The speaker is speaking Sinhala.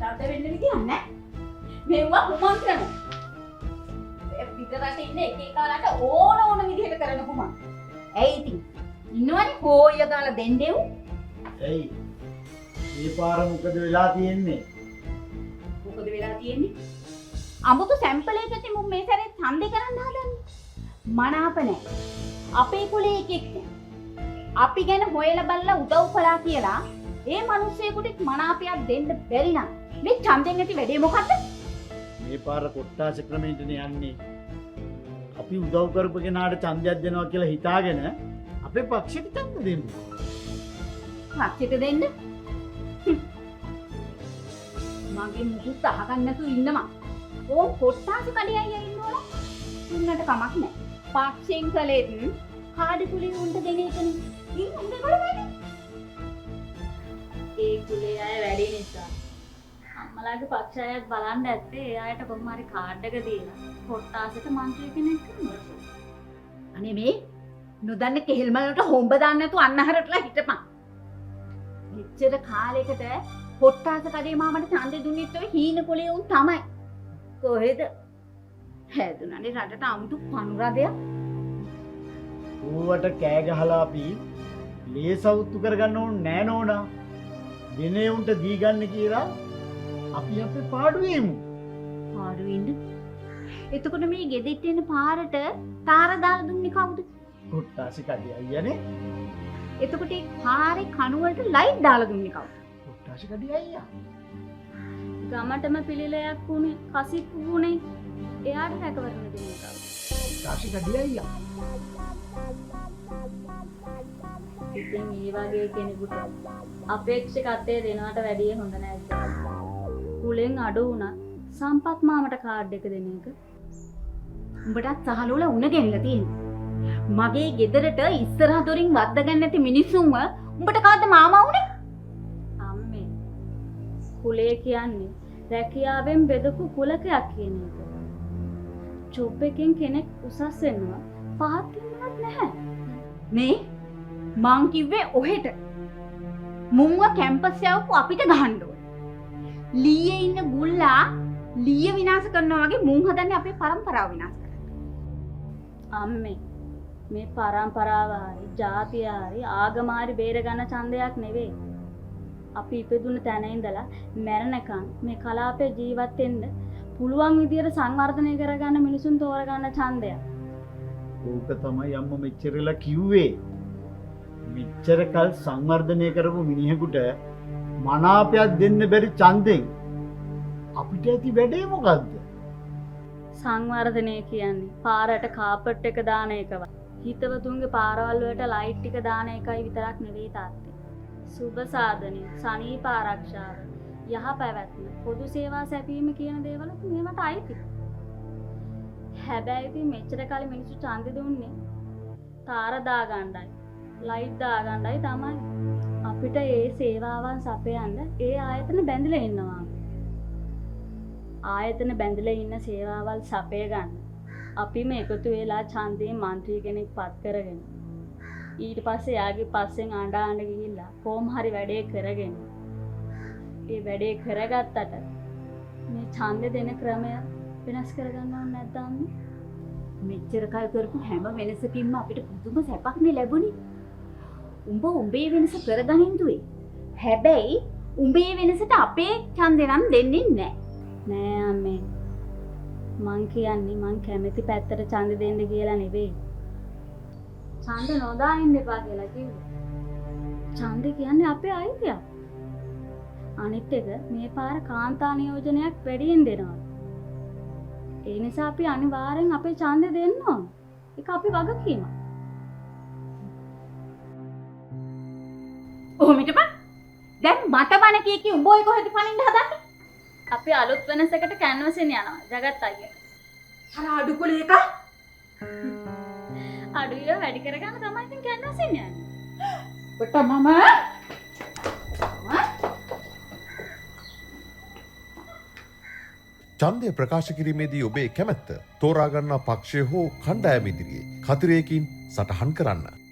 තාත්ත වෙන්න කියන්නේ මේවා කුමන්ත්‍රණ. ඒ පිටරට ඉන්න එක එකාලට ඕන විදිහට කරන කුමන්. ඇයි ඉතින් ඉන්නවනේ කෝය දාලා දෙන්නෙව්. ඇයි මේ පාර මොකද වෙලා තියෙන්නේ? මොකද වෙලා තියෙන්නේ? අමුතු සැම්පල් එකකින් මුන් මේ සැරේ ඡන්දේ කරන්න හදන්නේ. මනාප නැහැ. අපේ කුලේ එකෙක් නැහැ. අපි ගැන හොයලා බලලා උදව් කළා කියලා ඒ මිනිස්සෙකුට මනාපයක් දෙන්න බැරි නම් මේ ඡන්දෙන් ඇති වැඩේ මොකද්ද? මේ පාර කොට්ටාස ක්‍රමයටනේ යන්නේ. අපි උදව් කරපු කෙනාට ඡන්දයක් දෙනවා කියලා හිතාගෙන අපේ පක්ෂෙට ඡන්ද දෙන්න. පක්ෂෙට දෙන්න? මගේ මුකුත් අහගන්න නැතුව ඉන්නවා. ඕම් කොට්ටාස කඩේ අයියා ඉන්නවනේ. උන්නට කමක් නැහැ. පක්ෂෙන් කලෙත් කාඩි කුලේ උන්ට දෙන එකනේ. ඉතින් උන්ගේ වල වැඩි. ඒ කුලේ අය වැඩි නිසා අම්මලාගේ පක්ෂ අයත් බලන්න ඇත්තේ ඒ අයට කොහොම හරි කාඩ් එක දීලා කොට්ටාසට මන්ත්‍රී කෙනෙක් කරනවා. අනේ මේ නොදන්න කෙහෙල් මලට හොම්බ දාන්න නැතුව අන්නහරටලා හිටපන්. මෙච්චර කාලයකට කොට්ටාස කඩේ මාමට ඡන්දෙ දුන්නෙත් ඔය හීන කුලේ උන් තමයි. කොහෙද? හැදුණානේ රටට අමුතු පනුරදයක්. ඌවට කෑ ගහලා අපි ලේසවුත්තු කරගන්න ඕන නෑ නෝනා. දිනේ උන්ට දී ගන්න කියලා අපි අපේ පාඩුවේමු. පාඩුවෙන්න. එතකොට මේ ගෙදෙට්ට එන පාරට තාර දාලා දුන්නේ කවුද? කොට්ටාස කඩේ අයියානේ. එතකොට ඒ පාරේ කණුවලට ලයිට් දාලා දුන්නේ කවුද? කොට්ටාස කඩේ අයියා. ගමටම පිළිලයක් වුණේ කසිප් වුණේ එයාට රැකවරණ දෙන්නේ කවුද? කොට්ටාස කඩේ අයියා. ඉතින් මේ වගේ කෙනෙකුට අපේක්ෂකත්වය දෙනවට වැඩිය හොඳ නැද්ද? කුලෙන් අඩු වුණත් සම්පත් මාමට කාඩ් එක දෙන එක. උඹටත් සහලෝල උණ ගෙන්නලා තියෙනවා. මගේ ගෙදරට ඉස්සරහ දොරින් වද්ද ගන්න නැති මිනිස්සුන්ව උඹට කාද මාමා උනේ? අම්මේ. කුලය කියන්නේ රැකියාවෙන් බෙදපු කුලකයක් කියන එක. ජොබ් එකෙන් කෙනෙක් උසස් වෙනවා පහත් වෙන්නවත් නැහැ. මේ මං කිව්වේ ඔහෙට. මුන්ව කැම්පස් යවපු අපිට ගහන්න ඕන. ලීයේ ඉන්න බුල්ලා ලීය විනාශ කරනවා වගේ මුන් හදන්නේ අපේ පරම්පරාව විනාශ කරන්න. අම්මේ මේ පරම්පරාව හරි ජාතිය හරි ආගම හරි බේර ගන්න ඡන්දයක් නෙවෙයි. අපි ඉපදුන තැන ඉඳලා මැරෙනකන් මේ කලාපේ ජීවත් වෙන්න පුළුවන් විදියට සංවර්ධනය කරගන්න මිනිසුන් තෝරගන්න ඡන්දයක්. ඕක තමයි අම්ම මෙච්චරලා කිව්වේ. මෙච්චර කල් සංවර්ධනය කරපු මිනිහෙකුට මනාපයක් දෙන්න බැරි ඡන්දෙන් අපිට ඇති වැඩේ මොකද්ද? සංවර්ධනය කියන්නේ පාරට කාපට් එක දාන එකවත්. හිතවතුන්ගේ පාරවල් වලට ලයිට් ටික දාන එකයි විතරක් නෙවෙයි තාත්තේ. සුබ සාධනය, සනීප ආරක්ෂාව, යහපැවැත්ම, පොදු සේවා සැපීම කියන දේවලුත් මේවට අයිති. හැබැයි ඉතින් මෙච්චර කාලෙ මිනිස්සු ඡන්දෙ දුන්නේ තාර දාගන්නයි, ලයිට් දාගන්නයි තමයි. අපිට ඒ සේවාවන් සපයන්න ඒ ආයතන බැඳිලා ඉන්නවා. ආයතන බැඳිලා ඉන්න සේවාවල් සපය ගන්න අපිම එකතු වෙලා ඡන්දයෙන් മന്ത്രി කෙනෙක් පත් කරගෙන ඊට පස්සේ යාගේ පස්සෙන් අඬ ගිහිල්ලා කොහොම හරි වැඩේ කරගෙන ඒ වැඩේ කරගත්තට මේ ඡන්දෙ දෙන ක්‍රමය වෙනස් කරගන්න ඕනේ නැද්ද අම්මේ? මෙච්චර කල් කරපු හැම වෙනසකින්ම අපිට පුදුම සැපක්නේ ලැබුණේ. උඹ උඹේ වෙනස කරගනින් දුවේ. හැබැයි උඹේ වෙනසට අපේ ඡන්දේ නම් දෙන්නේ නැහැ. නෑ අම්මේ. මං කියන්නේ මං කැමති පැත්තට ඡන්ද දෙන්න කියලා නෙවෙයි. ඡන්ද නොදා ඉන්න එපා කියලා කිව්වේ. ඡන්ද කියන්නේ අපේ අයිතියක්. අනිත් එක මේ පාර කාන්තා නියෝජනයක් වැඩියෙන් දෙනවා. ඒ නිසා අපි අනිවාර්යෙන් අපේ ඡන්දේ දෙන්න ඕන. ඒක අපි වගකීමක්. ඔහොමිටපන්. දැන් මට බණ කී උඹ ඔය කොහෙද පනින්න හදන්නේ? අපි අලුත් වෙනසකට කැන්වස් එක යනවා. ජගත් අයියා. අර අඩු කුලේ එක අඩුව වැඩි කරගන්න තමයි ඉතින් කැන්වස් එක යන්නේ. කොට මම ඡන්දය ප්‍රකාශ කිරීමේදී ඔබේ කැමැත්ත තෝරා ගන්නා පක්ෂය හෝ කණ්ඩායම ඉදිරියේ කතිරයකින් සටහන් කරන්න.